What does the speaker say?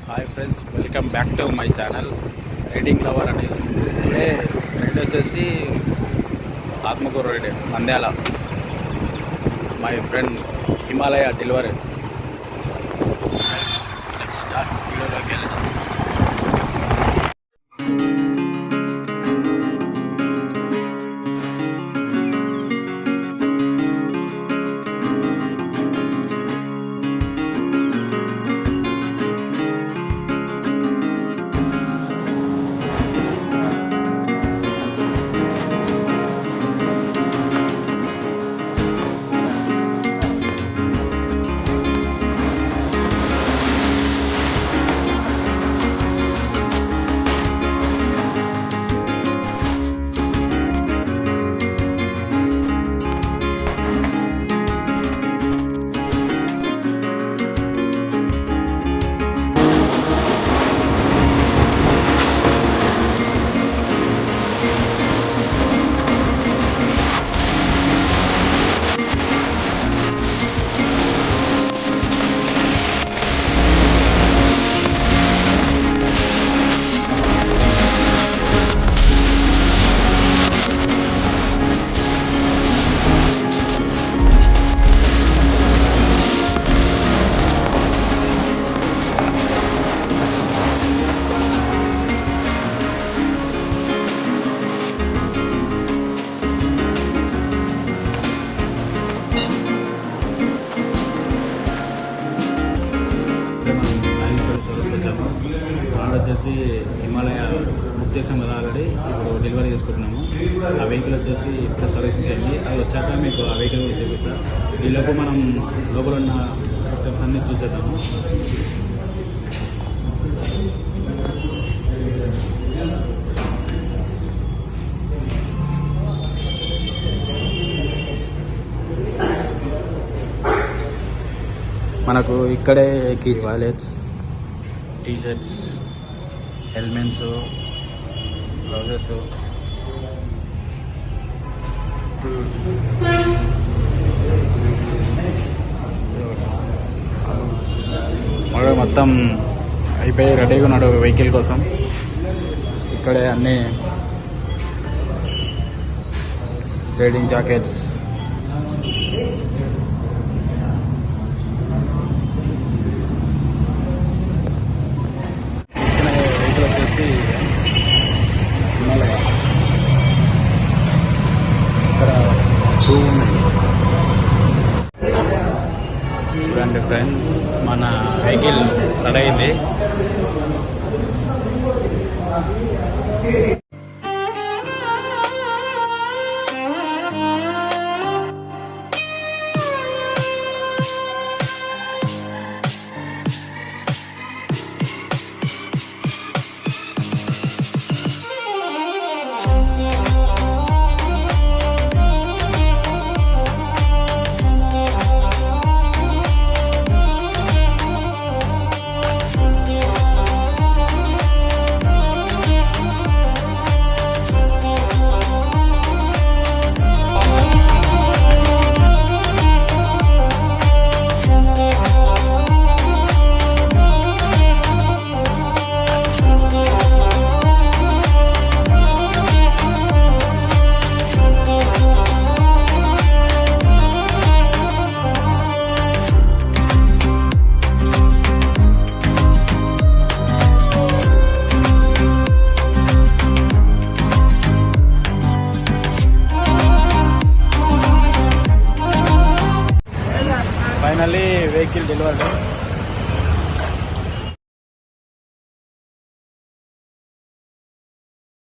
Hi friends, welcome back to my channel riding lover అని. Today ride వచ్చేసి Atmakur ride Nandyal. My friend Himalaya delivery. Start వీడియోలోకి వెళ్దాం. వచ్చేసి Himalaya book చేసాం కదా ఆల్రెడీ. ఇప్పుడు డెలివరీ చేసుకుంటున్నాము. ఆ వెహికల్ వచ్చేసి ఇప్పుడు సర్వీసింగ్ అయింది. అది వచ్చాక మీకు ఆ వెహికల్ కూడా చూపిస్తా. ఈలోపు మనం లోపల ఉన్న ఐటమ్స్ అన్నీ చూసేద్దాము. మనకు ఇక్కడే కీ టాయిలెట్స్, టీ-షర్ట్స్, హెల్మెట్స్, గ్లౌజెస్, మొత్తం అయిపోయి రెడీగా ఉన్నాడు వెహికల్ కోసం. ఇక్కడే అన్ని రైడింగ్ జాకెట్స్, హిమాలయ ఇక్కడ చూడండి ఫ్రెండ్స్, మన వెహికల్ రెడీ అయింది. Finally vehicle delivered.